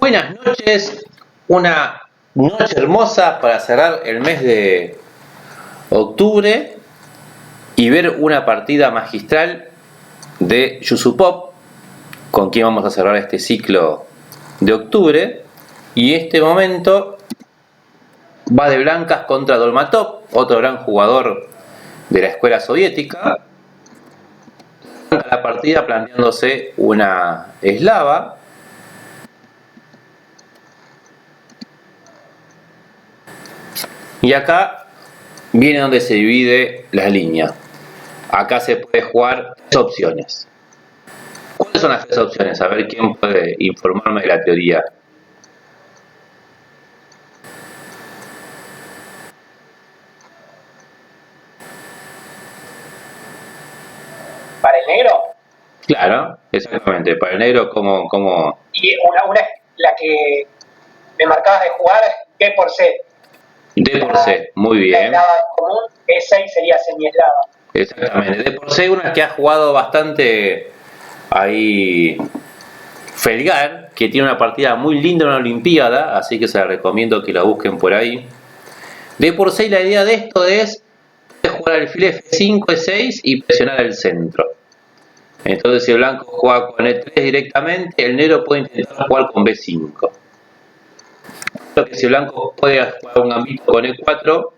Buenas noches, una noche hermosa para cerrar el mes de octubre y ver una partida magistral de Yusupov, con quien vamos a cerrar este ciclo de octubre. Y en este momento va de blancas contra Dolmatov, otro gran jugador de la escuela soviética. La partida planteándose una eslava. Y acá viene donde se divide la línea. Acá se puede jugar tres opciones. ¿Cuáles son las tres opciones? A ver quién puede informarme de la teoría. ¿Para el negro? Claro, exactamente. Para el negro, ¿cómo? Y una la que me marcabas de jugar, D por C. D por C, muy La bien. eslava común, E6 sería semieslava. Exactamente. D por C, una que ha jugado bastante ahí Felgar, que tiene una partida muy linda en una olimpiada, así que se la recomiendo que la busquen por ahí. D por C, la idea de esto es jugar alfil F5, E6 y presionar al centro. Entonces si el blanco juega con E3 directamente, el negro puede intentar jugar con B5. Lo que si el blanco puede jugar un gambito con E4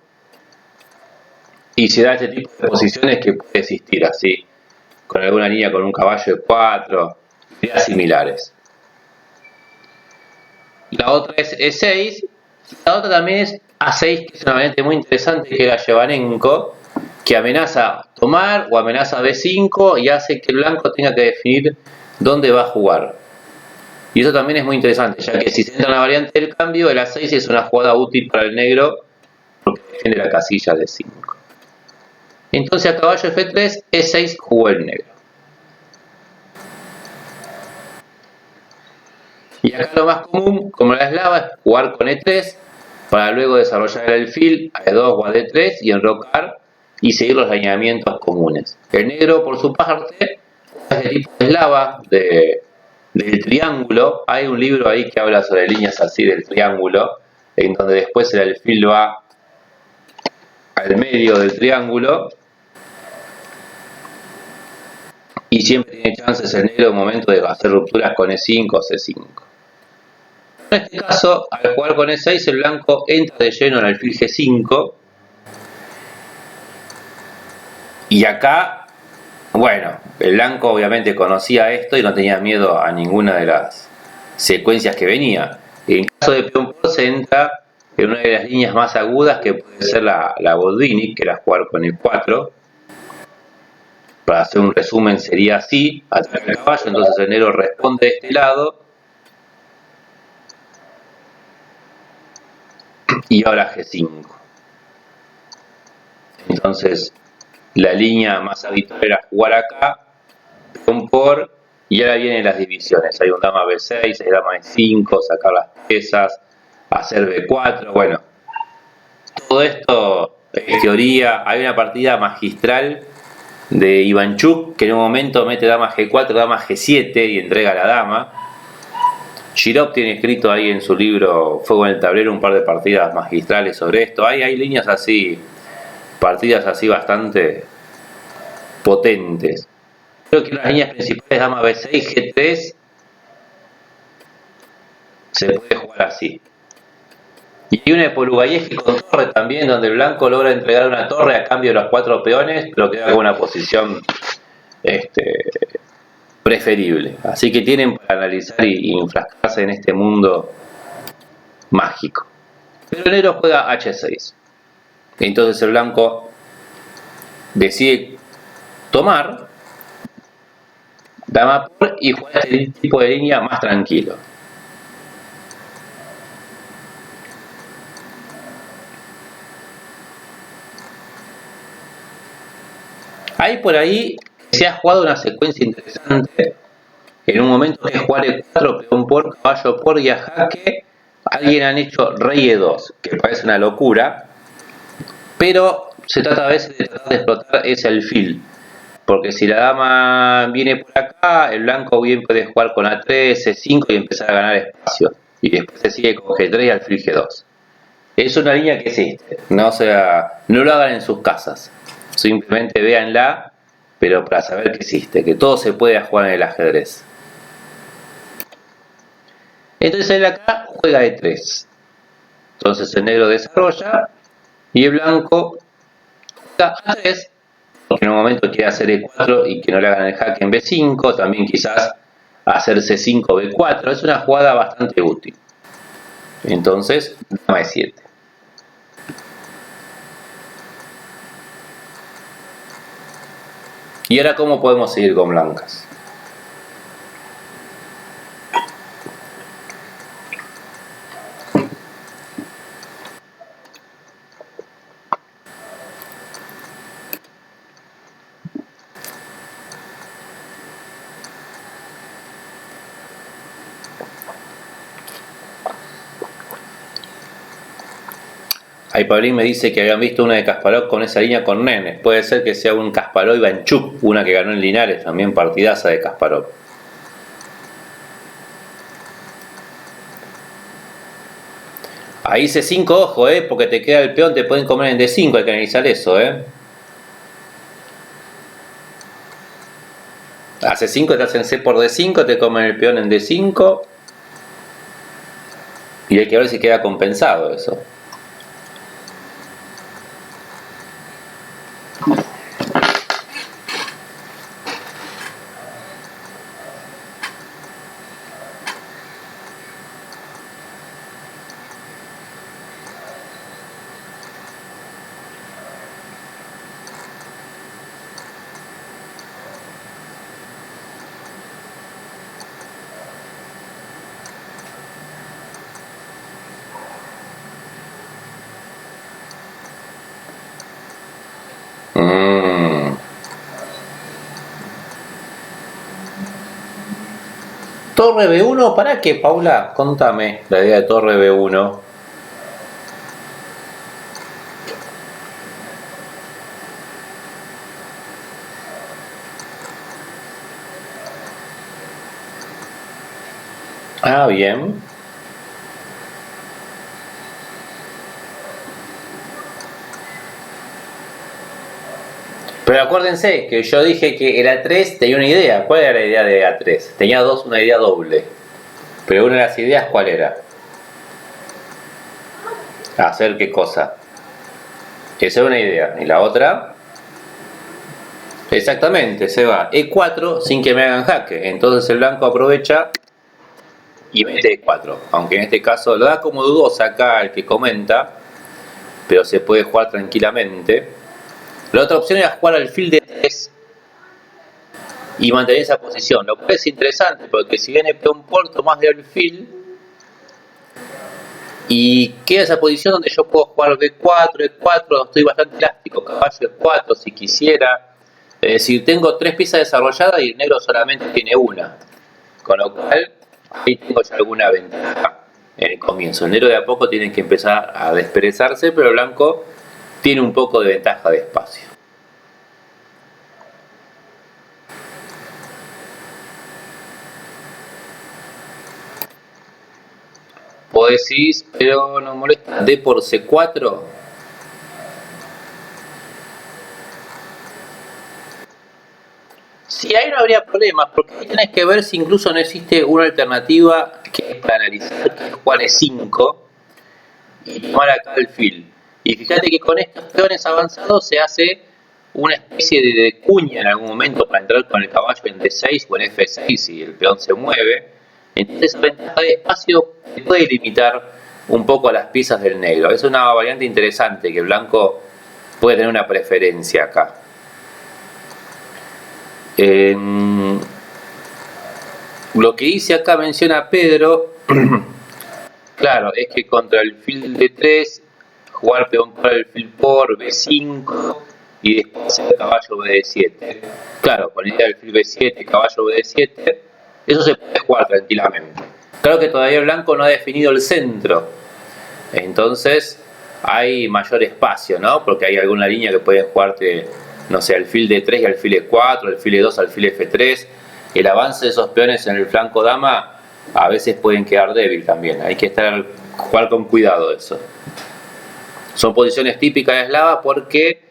y se da este tipo de posiciones que puede existir así, con alguna línea con un caballo E4, ideas similares. La otra es E6, la otra también es A6, que es una variante muy interesante, que era Yevanenko, que amenaza tomar o amenaza B5 y hace que el blanco tenga que definir dónde va a jugar. Y eso también es muy interesante, ya que si se entra en la variante del cambio, el A6 es una jugada útil para el negro porque defiende la casilla de 5. Entonces a caballo F3, E6 jugó el negro. Y acá lo más común, como la eslava, es jugar con E3 para luego desarrollar el alfil a E2 o a D3 y enrocar y seguir los lineamientos comunes. El negro, por su parte, es de tipo eslava, del triángulo. Hay un libro ahí que habla sobre líneas así del triángulo, en donde después el alfil va al medio del triángulo y siempre tiene chances el negro en un momento de hacer rupturas con E5 o C5. En este caso, al jugar con E6, el blanco entra de lleno en el alfil G5. Y acá, bueno, el blanco obviamente conocía esto y no tenía miedo a ninguna de las secuencias que venía. En caso de peón por se entra en una de las líneas más agudas, que puede ser la Botvinnik, que era jugar con el 4. Para hacer un resumen sería así: ataca el caballo, entonces el negro responde de este lado. Y ahora G5. Entonces la línea más habitual era jugar acá, peón por, y ahora vienen las divisiones. Hay un dama B6, hay dama E5, sacar las piezas, hacer B4, bueno. Todo esto es teoría. Hay una partida magistral de Ivanchuk que en un momento mete dama G4, dama G7 y entrega la dama. Shirov tiene escrito ahí en su libro Fuego en el Tablero un par de partidas magistrales sobre esto. Hay líneas así, partidas así bastante potentes. Creo que las líneas principales, dama B6, G3, se puede jugar así. Y hay una de Polugayeski con torre también, donde el blanco logra entregar una torre a cambio de los 4 peones, pero queda con una posición preferible. Así que tienen para analizar y enfrascarse en este mundo mágico. Pero el negro juega H6. Entonces el blanco decide tomar dama por y juega este tipo de línea más tranquilo. Hay por ahí se ha jugado una secuencia interesante. En un momento que jugar E4, peón por, caballo por y a jaque, alguien han hecho rey E2, que parece una locura, pero se trata a veces de tratar de explotar ese alfil, porque si la dama viene por acá, el blanco bien puede jugar con A3, C5 y empezar a ganar espacio. y después se sigue con G3 y alfil G2. Es una línea que existe, no lo hagan en sus casas, simplemente véanla, pero para saber que existe, que todo se puede jugar en el ajedrez. Entonces él acá juega E3, entonces el negro desarrolla y el blanco juega A3, porque en un momento quiere hacer E4 y que no le hagan el jaque en B5, también quizás hacer C5 B4, es una jugada bastante útil. Entonces, dama E7. Y ahora, ¿cómo podemos seguir con blancas? Ahí Pablín me dice que habían visto una de Kasparov con esa línea con nenes. Puede ser que sea un Kasparov Ivanchuk, una que ganó en Linares, también partidaza de Kasparov. Ahí C5, ojo, porque te queda el peón, te pueden comer en D5, hay que analizar eso, A C5 te hacen C por D5, te comen el peón en D5. Y hay que ver si queda compensado eso. Torre B1, ¿para qué, Paula? Contame la idea de torre B1. Ah, bien. Pero acuérdense que yo dije que el A3 tenía una idea. ¿Cuál era la idea de A3? Tenía una idea doble. Pero una de las ideas, ¿cuál era? ¿Hacer qué cosa? Esa es una idea. ¿Y la otra? Exactamente, se va E4 sin que me hagan jaque. Entonces el blanco aprovecha y mete E4. Aunque en este caso lo da como dudosa acá el que comenta, pero se puede jugar tranquilamente. La otra opción era jugar alfil de 3 y mantener esa posición, lo cual es interesante porque si viene peón puerto más de alfil y queda esa posición donde yo puedo jugar B4, E4, estoy bastante elástico, caballo E4 si quisiera, es decir, tengo 3 piezas desarrolladas y el negro solamente tiene una, con lo cual ahí tengo ya alguna ventaja en el comienzo. El negro de a poco tiene que empezar a desperezarse, pero el blanco tiene un poco de ventaja de espacio. Vos decís, pero no molesta D por C4. Sí, ahí no habría problemas, porque ahí tenés que ver si incluso no existe una alternativa que es para analizar, que es jugar E5 y tomar acá alfil. Y fíjate que con estos peones avanzados se hace una especie de cuña en algún momento para entrar con el caballo en D6 o en F6 si el peón se mueve. Entonces esa ventaja de espacio puede limitar un poco a las piezas del negro. Es una variante interesante que el blanco puede tener una preferencia acá. Lo que dice acá menciona Pedro, claro, es que contra el alfil de 3 jugar peón por alfil por B5 y después el caballo BD7. Claro, con el alfil B7, caballo BD7, eso se puede jugar tranquilamente. Claro que todavía el blanco no ha definido el centro, entonces hay mayor espacio, ¿no? Porque hay alguna línea que puede jugarte, no sé, alfil D3 y alfil E4, alfil E2, alfil F3. El avance de esos peones en el flanco dama a veces pueden quedar débil también. Hay que jugar con cuidado eso. Son posiciones típicas de eslava porque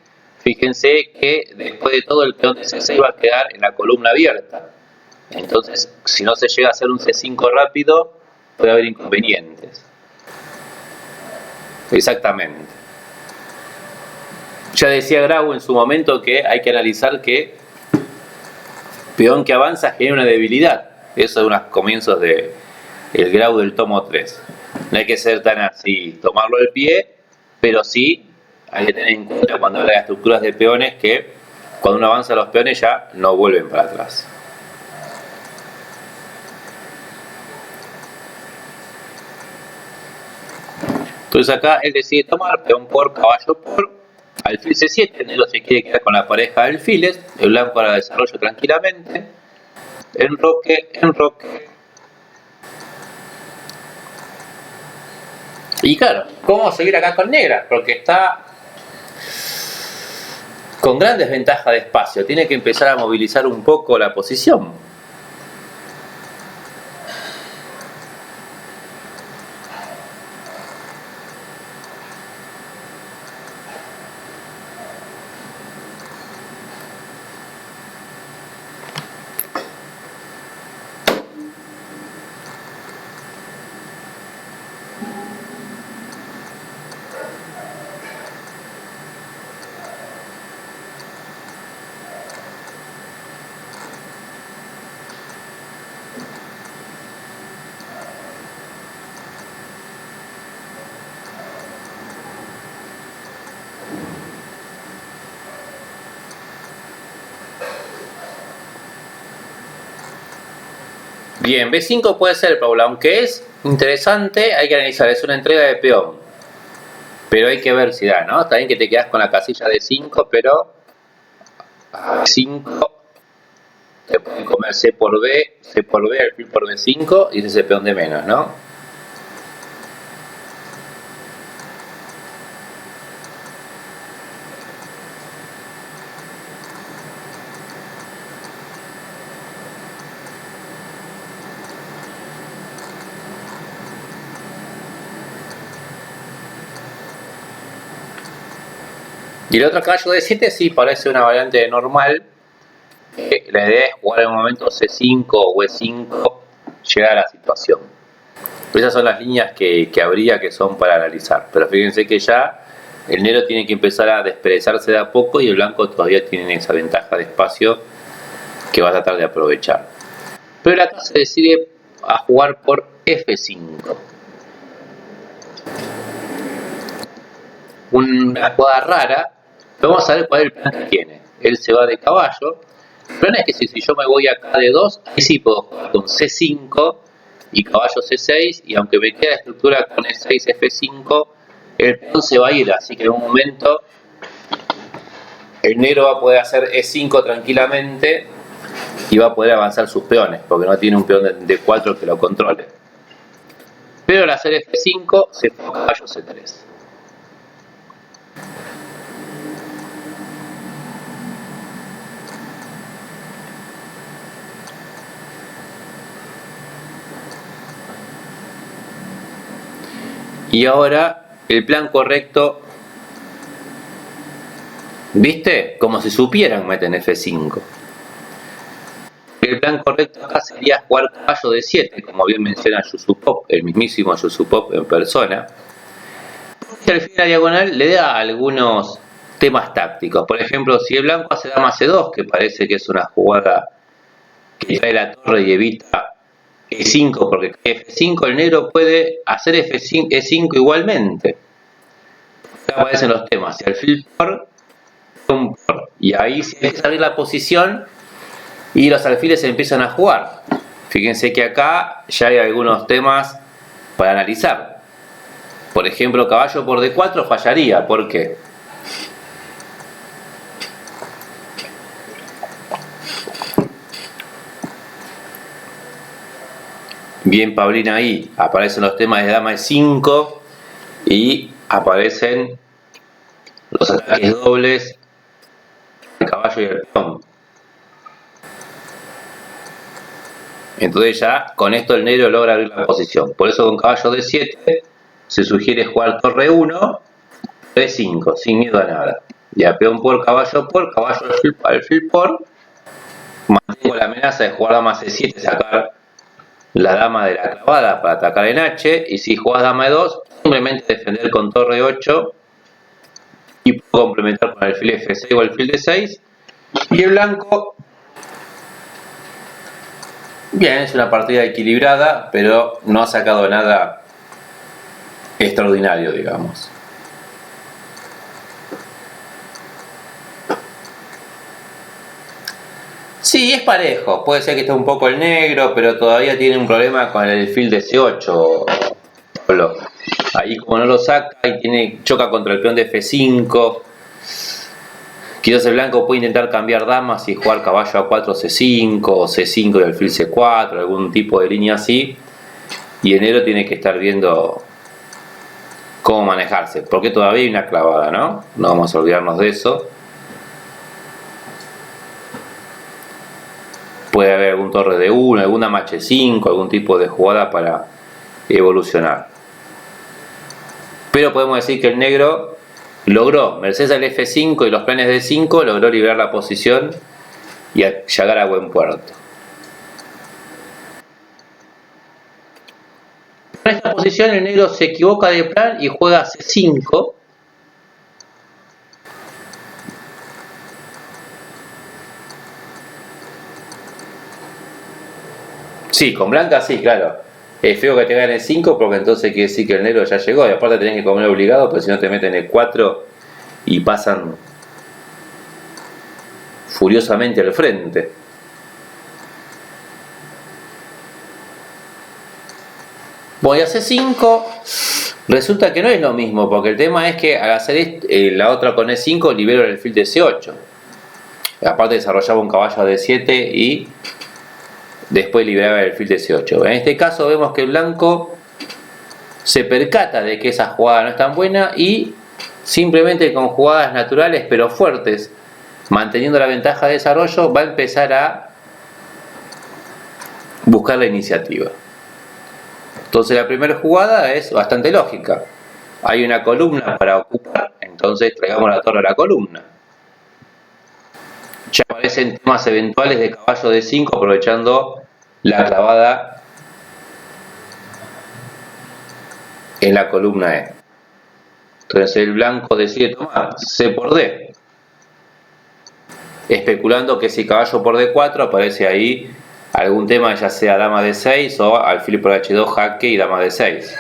fíjense que después de todo el peón de C6 va a quedar en la columna abierta. Entonces, si no se llega a hacer un C5 rápido, puede haber inconvenientes. Exactamente. Ya decía Grau en su momento que hay que analizar que peón que avanza genera una debilidad. Eso es unos comienzos del Grau del tomo 3. No hay que ser tan así, tomarlo del pie, pero sí hay que tener en cuenta cuando habla de estructuras de peones que cuando uno avanza los peones ya no vuelven para atrás. Entonces acá él decide tomar peón por, caballo por, alfil C7, el negro se quiere quedar con la pareja de alfiles, el blanco ahora desarrollo tranquilamente, enroque. Y claro, ¿cómo seguir acá con negra? Porque está con gran desventaja de espacio, tiene que empezar a movilizar un poco la posición. Bien, B5 puede ser, Paula, aunque es interesante, hay que analizar, es una entrega de peón. Pero hay que ver si da, ¿no? Está bien que te quedas con la casilla de 5, pero a B5 te pueden comer C por B, alfil por B5 y ese peón de menos, ¿no? Y el otro caballo de 7 sí parece una variante normal. La idea es jugar en un momento C5 o E5, llegar a la situación. Esas son las líneas que habría que son para analizar. Pero fíjense que ya el negro tiene que empezar a desperezarse de a poco y el blanco todavía tiene esa ventaja de espacio que va a tratar de aprovechar. Pero acá se decide a jugar por F5. Una jugada rara. Vamos a ver cuál es el plan que tiene. Él se va de caballo. El plan es que si yo me voy acá de 2, ahí sí puedo jugar con C5 y caballo C6, y aunque me quede la estructura con E6, F5, el peón se va a ir, así que en un momento el negro va a poder hacer E5 tranquilamente y va a poder avanzar sus peones, porque no tiene un peón de 4 que lo controle. Pero al hacer F5 se fue a caballo C3. Y ahora el plan correcto, ¿viste? Como si supieran, meten F5. El plan correcto acá sería jugar caballo de 7, como bien menciona Yusupov, el mismísimo Yusupov en persona. Y al fin la diagonal le da algunos temas tácticos. Por ejemplo, si el blanco hace dama C2, que parece que es una jugada que trae la torre y evita E5 porque cae F5, el negro puede hacer F5, E5 igualmente. Acá aparecen los temas, si alfil por, y ahí se empieza a abrir la posición y los alfiles se empiezan a jugar. Fíjense que acá ya hay algunos temas para analizar. Por ejemplo, caballo por D4 fallaría. ¿Por qué? Bien, Paulina, ahí aparecen los temas de dama E5 y aparecen los ataques dobles del caballo y el peón. Entonces ya con esto el negro logra abrir la posición. Por eso con caballo D7 se sugiere jugar torre 1, D5, sin miedo a nada. Ya peón por, caballo alfil por. Mantengo la amenaza de jugar dama C7, sacar la dama de la clavada para atacar en H. Y si jugás dama E2, simplemente defender con torre 8 y puedo complementar con alfil F6 o alfil D6. Y el blanco, bien, es una partida equilibrada, pero no ha sacado nada extraordinario, digamos. Sí, es parejo. Puede ser que esté un poco el negro, pero todavía tiene un problema con el alfil D8, Pablo. Ahí como no lo saca y choca contra el peón de F5. Quizás el blanco puede intentar cambiar damas y jugar caballo a 4 C5 o C5 y alfil C4, algún tipo de línea así. Y el negro tiene que estar viendo cómo manejarse, porque todavía hay una clavada, ¿no? No vamos a olvidarnos de eso. Puede haber algún torre de 1, alguna dama H5, algún tipo de jugada para evolucionar. Pero podemos decir que el negro logró, merced al F5 y los planes de 5, logró liberar la posición y llegar a buen puerto. En esta posición el negro se equivoca de plan y juega C5. Sí, con blanca sí, claro. Es feo que te gane 5 porque entonces quiere decir que el negro ya llegó y aparte tenés que comer obligado porque si no te meten el 4 y pasan furiosamente al frente. Voy a C5. Resulta que no es lo mismo porque el tema es que al hacer la otra con E5 libero el alfil de C8. Aparte desarrollaba un caballo a D7 y después liberaba el alfil de C8. En este caso vemos que el blanco se percata de que esa jugada no es tan buena y simplemente con jugadas naturales pero fuertes, manteniendo la ventaja de desarrollo, va a empezar a buscar la iniciativa. Entonces la primera jugada es bastante lógica. Hay una columna para ocupar, entonces traigamos la torre a la columna. Ya aparecen temas eventuales de caballo de 5 aprovechando la clavada en la columna E. Entonces el blanco decide tomar C por D, especulando que si caballo por D4 aparece ahí algún tema, ya sea dama D6 o alfil por H2 jaque y dama D6.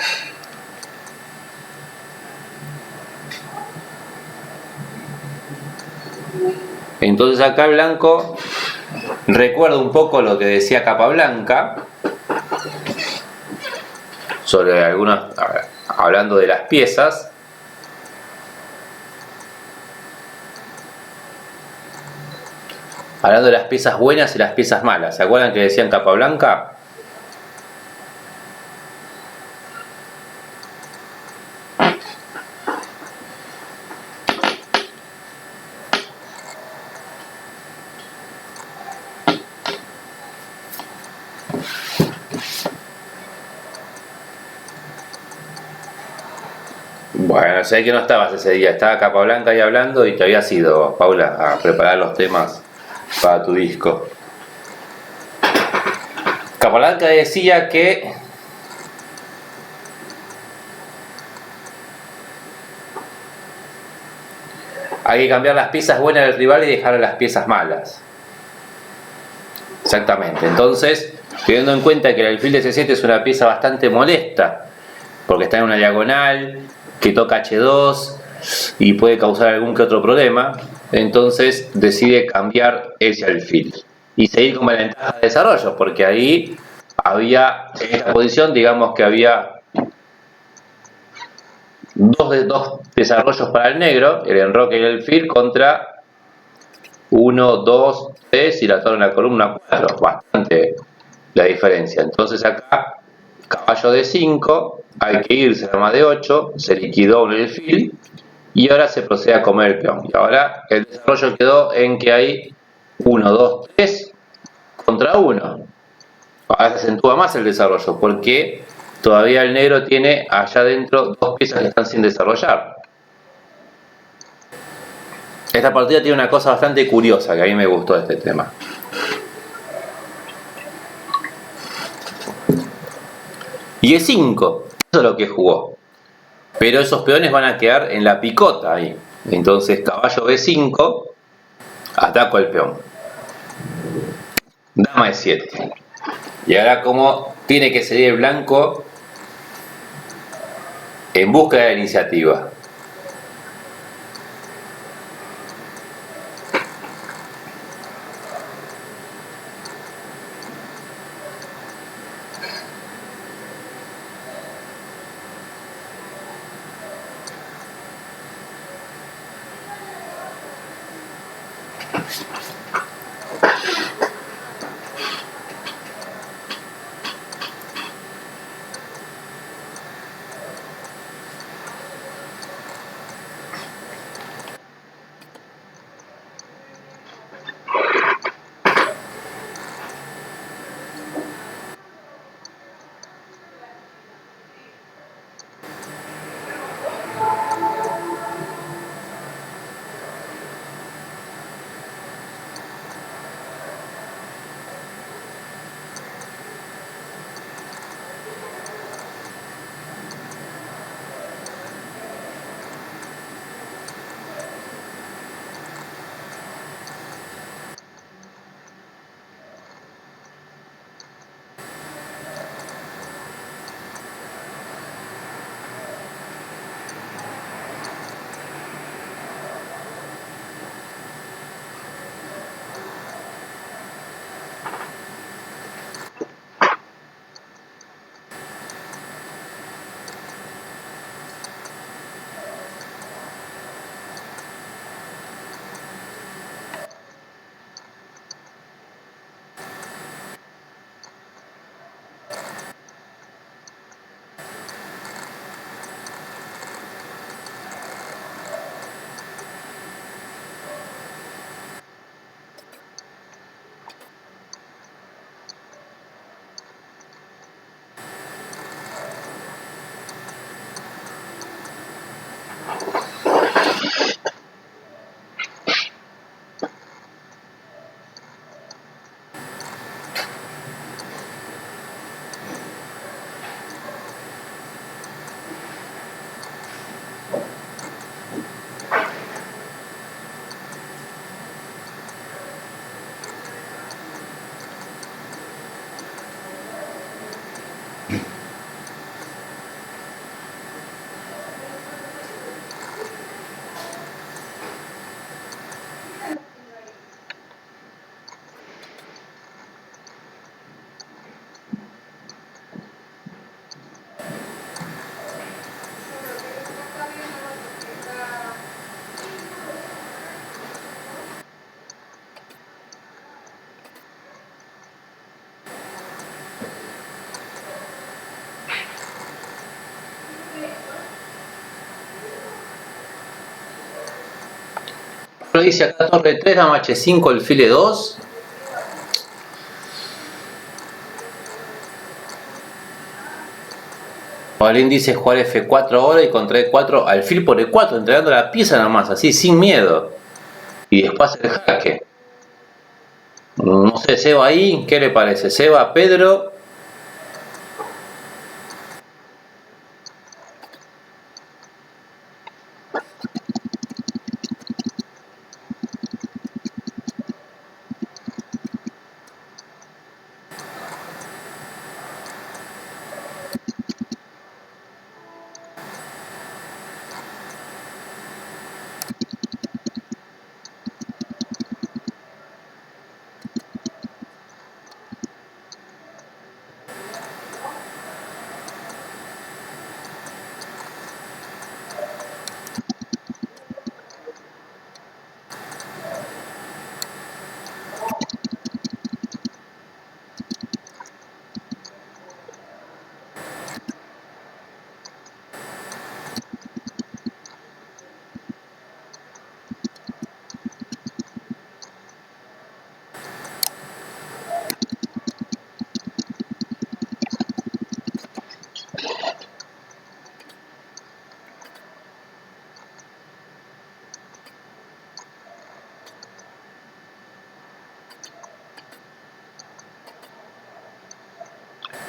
Entonces acá el blanco recuerda un poco lo que decía Capablanca sobre algunas, hablando de las piezas. Hablando de las piezas buenas y las piezas malas. ¿Se acuerdan que decían Capablanca? Bueno, sé que no estabas ese día, estaba Capablanca ahí hablando y te habías ido, Paula, a preparar los temas para tu disco. Capablanca decía que hay que cambiar las piezas buenas del rival y dejar las piezas malas. Exactamente, entonces, teniendo en cuenta que el alfil de C7 es una pieza bastante molesta, porque está en una diagonal, que toca H2 y puede causar algún que otro problema, entonces decide cambiar ese alfil y seguir con la ventaja de desarrollo, porque ahí había, en esta posición, digamos que había dos desarrollos para el negro, el enroque y el alfil, contra 1, 2, 3 y la torre en la columna 4, bastante la diferencia. Entonces acá, caballo de 5, hay que irse a dama de 8, se liquidó un alfil y ahora se procede a comer el peón. Y ahora el desarrollo quedó en que hay 1, 2, 3 contra 1. Ahora se acentúa más el desarrollo, porque todavía el negro tiene allá adentro dos piezas que están sin desarrollar. Esta partida tiene una cosa bastante curiosa que a mí me gustó de este tema. Y E5, eso es lo que jugó. Pero esos peones van a quedar en la picota ahí. Entonces caballo B5, ataco al peón. Dama E7. Y ahora como tiene que salir el blanco en busca de la iniciativa. Lo dice acá torre 3, dama H5, alfil E2. Paulín dice jugar F4 ahora y contra E4, alfil por E4, entregando la pieza nomás, así sin miedo. Y después el jaque. No sé, Seba ahí, ¿qué le parece? Seba, Pedro.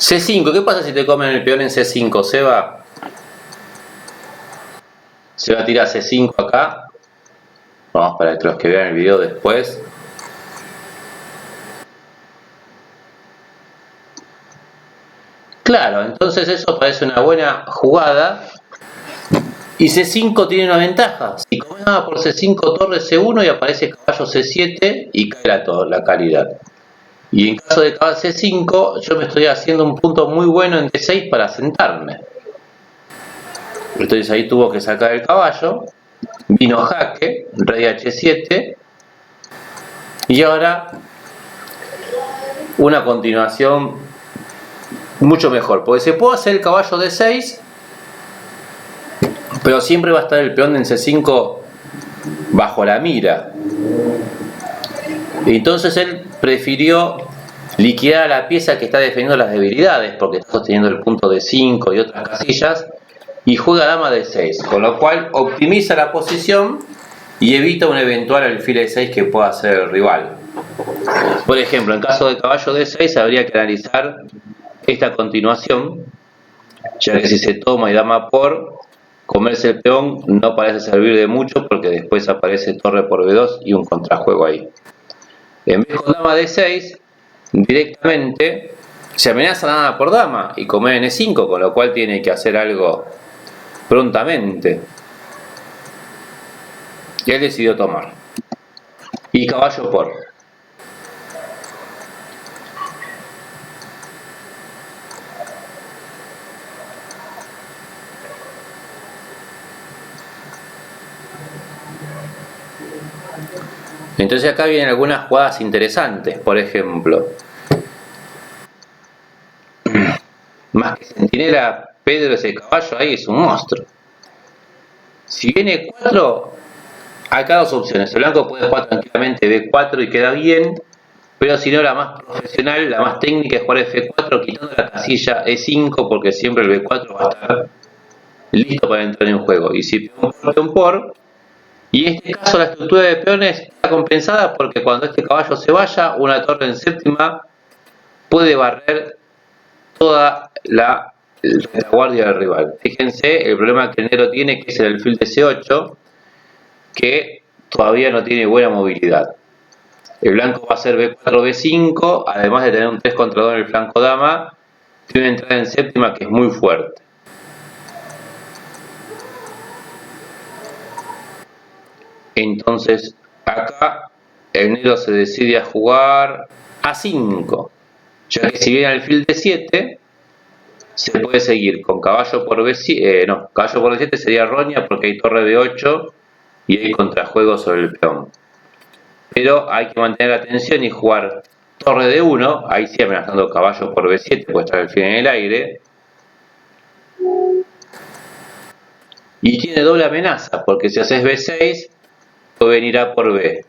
C5, ¿qué pasa si te comen el peón en C5, Seba? Se va a tirar C5 acá. Vamos para los que vean el video después. Claro, entonces eso parece una buena jugada. Y C5 tiene una ventaja. Si comes nada por C5, torre C1 y aparece caballo C7 y cae la calidad. Y en caso de caballo C5, yo me estoy haciendo un punto muy bueno en D6 para sentarme. Entonces ahí tuvo que sacar el caballo. Vino jaque, rey H7. Y ahora una continuación mucho mejor. Porque se puede hacer el caballo D6, pero siempre va a estar el peón en C5 bajo la mira. Entonces él prefirió liquidar a la pieza que está defendiendo las debilidades, porque está sosteniendo el punto de 5 y otras casillas, y juega dama de 6, con lo cual optimiza la posición y evita un eventual alfil de 6 que pueda hacer el rival. Por ejemplo, en caso de caballo de 6 habría que analizar esta continuación, ya que si se toma y dama por, comerse el peón no parece servir de mucho, porque después aparece torre por B2 y un contrajuego ahí. En vez con dama de 6, directamente se amenaza dama por dama y comer en E5, con lo cual tiene que hacer algo prontamente. Y él decidió tomar. Y caballo por. Entonces acá vienen algunas jugadas interesantes. Por ejemplo, más que centinela, Pedro, ese caballo ahí es un monstruo. Si viene 4, acá dos opciones. El blanco puede jugar tranquilamente B4 y queda bien, pero si no, la más profesional, la más técnica es jugar F4 quitando la casilla E5, porque siempre el B4 va a estar listo para entrar en juego. Y si peón por, y en este caso la estructura de peones está compensada porque cuando este caballo se vaya, una torre en séptima puede barrer toda la retaguardia del rival. Fíjense el problema que el negro tiene, que es el alfil de C8, que todavía no tiene buena movilidad. El blanco va a hacer B4, B5, además de tener un 3 contra 2 en el flanco dama, tiene una entrada en séptima que es muy fuerte. Entonces acá el negro se decide a jugar A5, ya que si viene alfil D7 se puede seguir con caballo por B7, caballo por D7 sería roña porque hay torre B8 y hay contrajuego sobre el peón. Pero hay que mantener la atención y jugar torre D1, ahí sí amenazando caballo por B7, puede estar el alfil en el aire. Y tiene doble amenaza, porque si haces B6, puede venir A por B.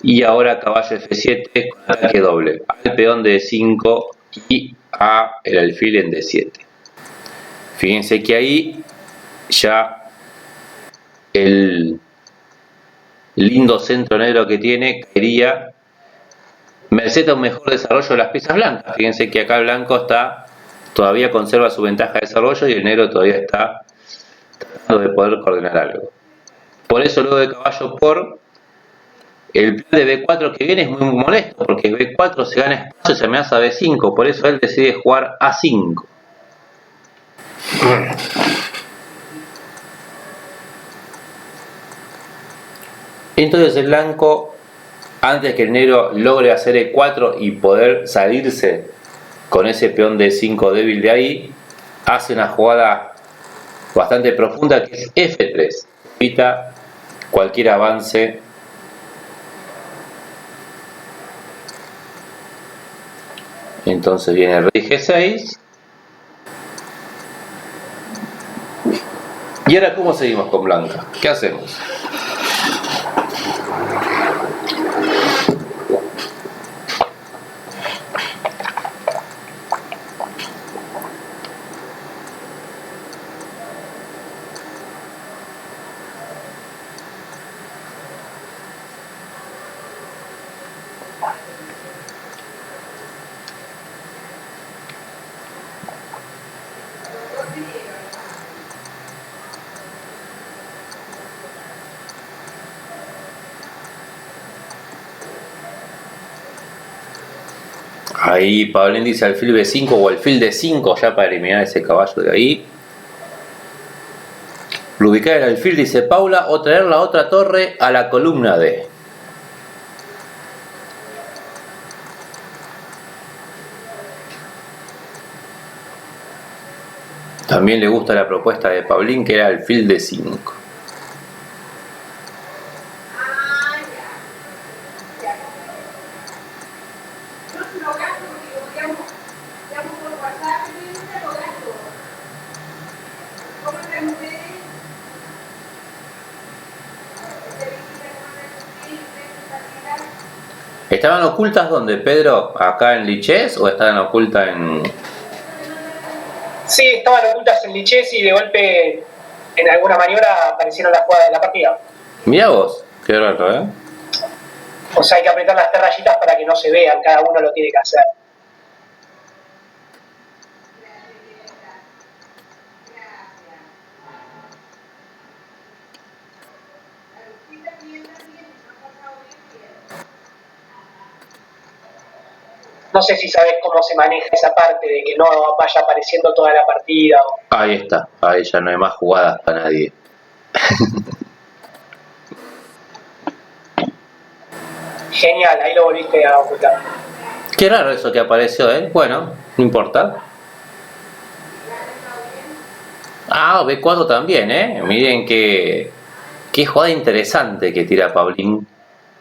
Y ahora caballo F7 con ataque doble, al peón de D5 y a el alfil en D7. Fíjense que ahí ya el lindo centro negro que tiene caería merced a un mejor desarrollo de las piezas blancas. Fíjense que acá el blanco todavía conserva su ventaja de desarrollo y el negro todavía está tratando de poder coordinar algo. Por eso luego de caballo por, el plan de B4 que viene es muy molesto, porque B4 se gana espacio y se amenaza B5, por eso él decide jugar A5. Entonces el blanco, antes que el negro logre hacer E4 y poder salirse con ese peón de 5 débil de ahí, hace una jugada bastante profunda que es F3. Evita cualquier avance Entonces viene rey G6. ¿Y ahora cómo seguimos con blanca? ¿Qué hacemos? Ahí Pablín dice alfil B5 o alfil D5 ya para eliminar ese caballo de ahí. Reubicar el alfil, dice Paula, o traer la otra torre a la columna D. También le gusta la propuesta de Paulín, que era alfil D5. ¿Estaban ocultas donde, Pedro? ¿Acá en Lichess o estaban ocultas en...? Sí, estaban ocultas en Lichess y de golpe en alguna maniobra aparecieron las jugadas de la partida. Mirá vos, qué raro, ¿eh? O sea, hay que apretar las tres rayitas para que no se vean, cada uno lo tiene que hacer. No sé si sabes cómo se maneja esa parte de que no vaya apareciendo toda la partida. Ahí está, ahí ya no hay más jugadas para nadie. Genial, ahí lo volviste a ocultar. Qué raro eso que apareció, ¿eh? Bueno, no importa. Ah, B4 también, ¿eh? Miren qué jugada interesante que tira Paulín,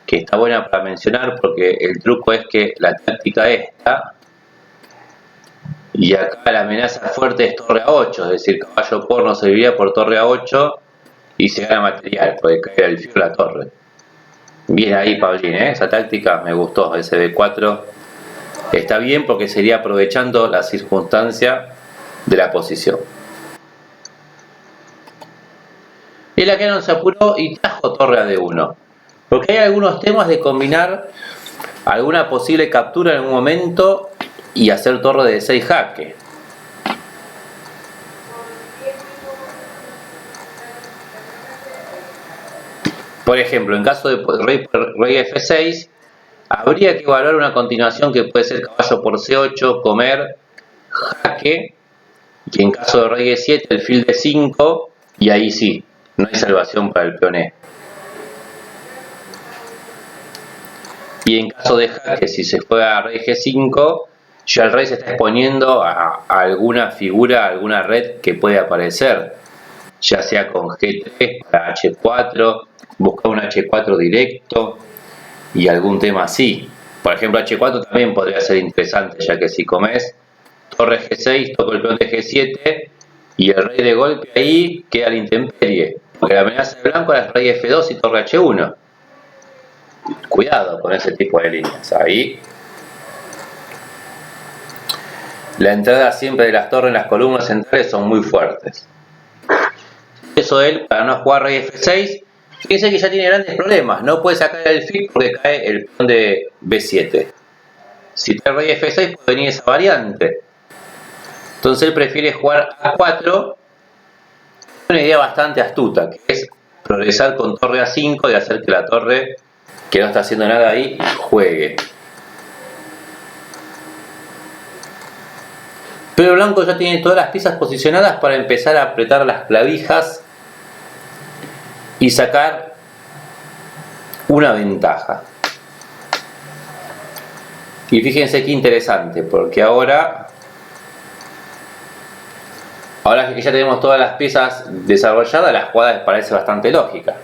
que está buena para mencionar porque el truco es que la táctica esta, y acá la amenaza fuerte es torre A8, es decir, caballo por no serviría por torre A8 y se gana material, puede caer el filo a la torre. Bien ahí Paulín, ¿eh? Esa táctica me gustó, ese B4 está bien porque sería aprovechando la circunstancia de la posición. Y la que no se apuró y trajo torre a D1. Porque hay algunos temas de combinar alguna posible captura en un momento y hacer torre de 6 jaque. Por ejemplo, en caso de rey F6, habría que evaluar una continuación que puede ser caballo por C8, comer, jaque, y en caso de rey E7, el fil D5, y ahí sí, no hay salvación para el peón E. Y en caso de jaque, si se juega a rey G5, ya el rey se está exponiendo a alguna figura, a alguna red que puede aparecer, ya sea con G3 para H4, buscar un H4 directo y algún tema así. Por ejemplo, H4 también podría ser interesante, ya que si comes torre G6, toco el peón de G7 y el rey de golpe ahí queda a la intemperie, porque la amenaza de blanco es rey F2 y torre H1. Cuidado con ese tipo de líneas. Ahí la entrada siempre de las torres en las columnas centrales son muy fuertes. Eso él, para no jugar rey F6, fíjense que ya tiene grandes problemas. No puede sacar el alfil porque cae el peón de B7. Si trae rey F6 puede venir esa variante. Entonces él prefiere jugar A4. Una idea bastante astuta, que es progresar con torre A5 y hacer que la torre, que no está haciendo nada ahí, juegue. Pero blanco ya tiene todas las piezas posicionadas para empezar a apretar las clavijas y sacar una ventaja. Y fíjense qué interesante, porque ahora que ya tenemos todas las piezas desarrolladas, la jugada parece bastante lógica.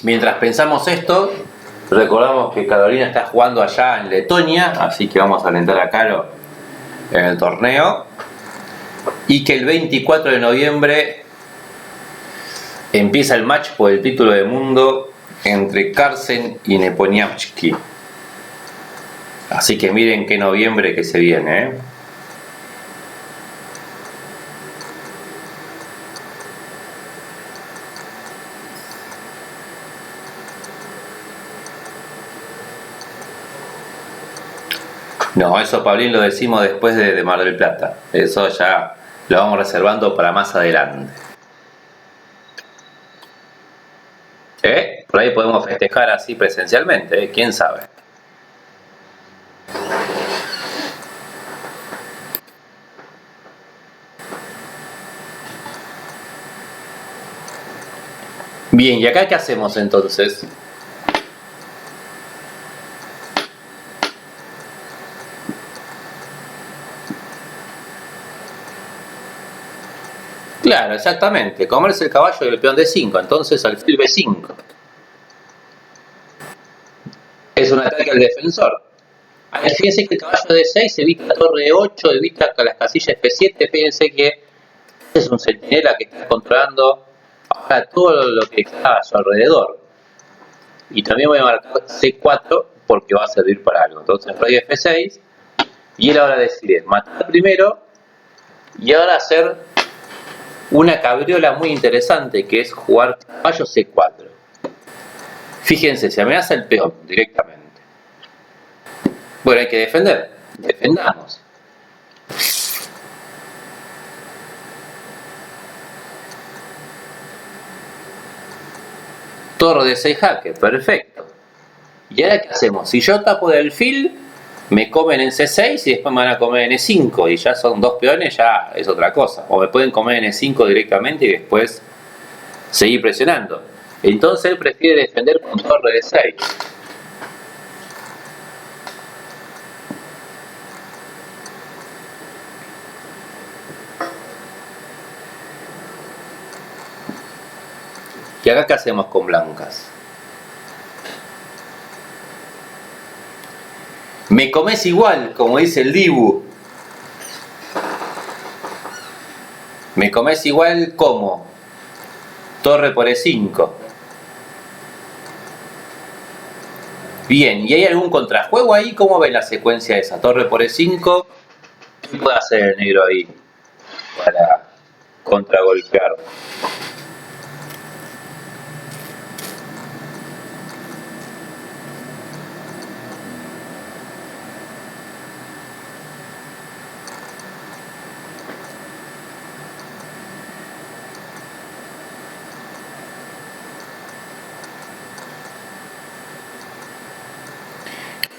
Mientras pensamos esto, recordamos que Carolina está jugando allá en Letonia, así que vamos a alentar a Caro en el torneo. Y que el 24 de noviembre empieza el match por el título de mundo entre Carlsen y Nepomniachtchi. Así que miren qué noviembre que se viene, ¿eh? No, eso, Pablín, lo decimos después de Mar del Plata. Eso ya lo vamos reservando para más adelante. Por ahí podemos festejar así presencialmente, quién sabe. Bien, ¿y acá qué hacemos entonces? Claro, exactamente. Comerse el caballo y el peón de 5, entonces alfil B5. Es un ataque al defensor. Fíjense que el caballo de 6 evita la torre de 8, evita las casillas P7. Fíjense que es un centinela que está controlando ahora todo lo que está a su alrededor. Y también voy a marcar C4 porque va a servir para algo. Entonces rey F6. Y él ahora decide matar primero y ahora hacer una cabriola muy interesante que es jugar caballo C4. Fíjense, se amenaza el peón directamente. Bueno, hay que defender. Defendamos. Torre de 6 jaque, perfecto. ¿Y ahora qué hacemos? Si yo tapo el alfil, me comen en C6 y después me van a comer en E5 y ya son 2 peones, ya es otra cosa. O me pueden comer en E5 directamente y después seguir presionando. Entonces él prefiere defender con torre de 6. ¿Y acá qué hacemos con blancas? Me comes igual, como dice el Dibu. Me comes igual como torre por E5. Bien, ¿y hay algún contrajuego ahí? ¿Cómo ven la secuencia esa? Torre por E5. ¿Qué puede hacer el negro ahí para contragolpear?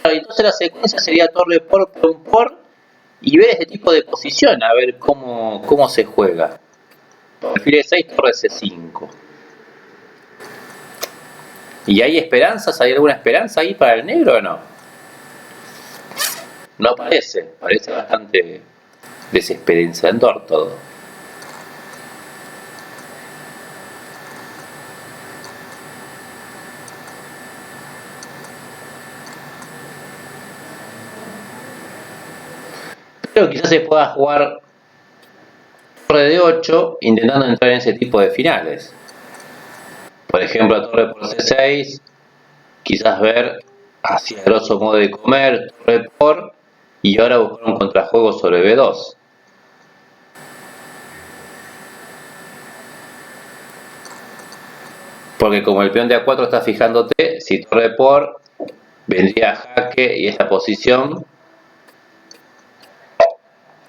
Entonces la secuencia sería torre por, peón por, y ver este tipo de posición, a ver cómo se juega. Alfil E6, torre C5. ¿Y hay esperanzas? ¿Hay alguna esperanza ahí para el negro o no? No parece bastante desesperanzador todo. Pero quizás se pueda jugar torre de 8 intentando entrar en ese tipo de finales. Por ejemplo, torre por C6, quizás ver hacia grosso modo de comer, torre por, y ahora buscar un contrajuego sobre B2. Porque como el peón de A4 está fijándote, si torre por, vendría a jaque y esta posición.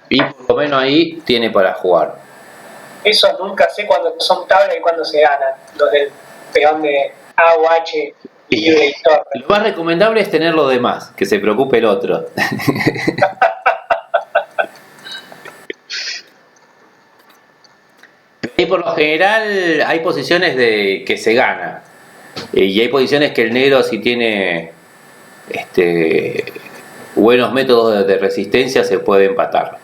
Y por lo menos ahí tiene para jugar. Eso nunca sé cuándo son tablas y cuándo se ganan. Los del peón de A o H, libre y torre. Lo más recomendable es tenerlo de más, que se preocupe el otro. Y por lo general hay posiciones que se gana. Y hay posiciones que el negro, si tiene buenos métodos de resistencia, se puede empatar.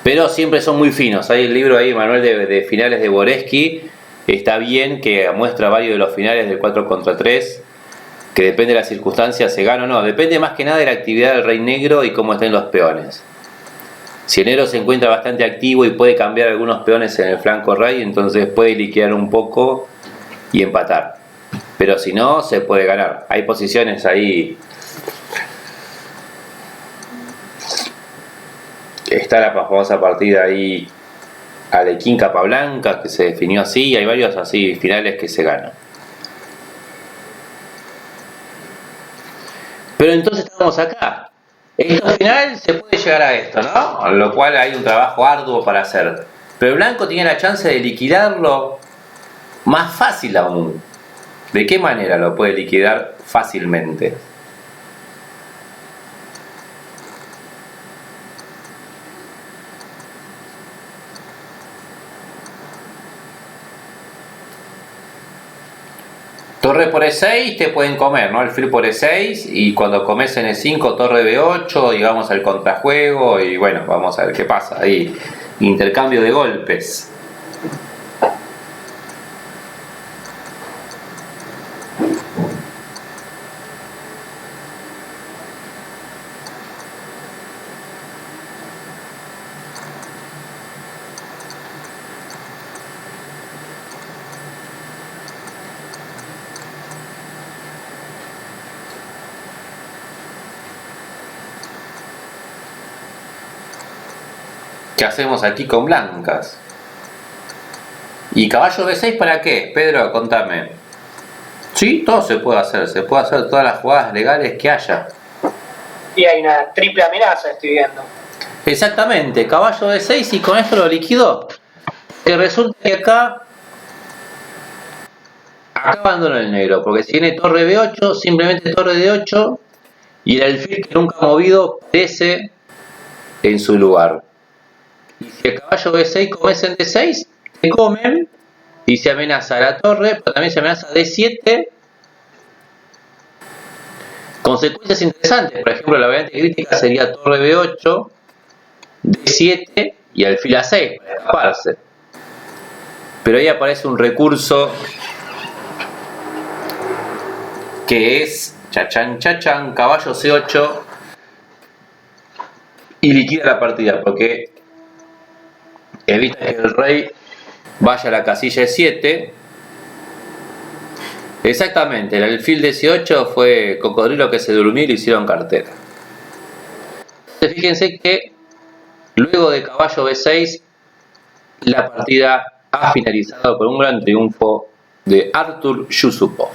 Pero siempre son muy finos. Hay el libro ahí, manual de finales de Boresky. Está bien, que muestra varios de los finales del 4 contra 3. Que depende de las circunstancias, se gana o no. Depende más que nada de la actividad del rey negro y cómo estén los peones. Si el negro se encuentra bastante activo y puede cambiar algunos peones en el flanco rey, entonces puede liquidar un poco y empatar. Pero si no, se puede ganar. Hay posiciones ahí. Está la famosa partida ahí Alequín Capablanca, que se definió así, y hay varios así finales que se ganan. Pero entonces estamos acá. Esto al final se puede llegar a esto, ¿no? A lo cual hay un trabajo arduo para hacer. Pero el blanco tiene la chance de liquidarlo más fácil aún. ¿De qué manera lo puede liquidar fácilmente? Torre por E6 te pueden comer, ¿no? Alfil por E6 y cuando comes en E5 torre B8 y vamos al contrajuego y bueno, vamos a ver qué pasa ahí. Intercambio de golpes. ¿Qué hacemos aquí con blancas? ¿Y caballo B6 para qué? Pedro, contame. Sí, todo se puede hacer todas las jugadas legales que haya. Y hay una triple amenaza, estoy viendo. Exactamente, caballo D6 y con esto lo liquidó. Que resulta que acá abandonó el negro, porque si viene torre B8, simplemente torre D8 y el alfil que nunca ha movido perece en su lugar. Y si el caballo B6 comes en D6, te comen y se amenaza la torre, pero también se amenaza D7. Consecuencias interesantes, por ejemplo, la variante crítica sería torre B8, D7 y alfil A6 para escaparse. Pero ahí aparece un recurso que es chachán chachán, caballo C8 y liquida la partida porque evita que el rey vaya a la casilla E7. Exactamente, el alfil D8 fue cocodrilo que se durmió y le hicieron cartera. Entonces fíjense que luego de caballo B6 la partida ha finalizado con un gran triunfo de Artur Yusupov.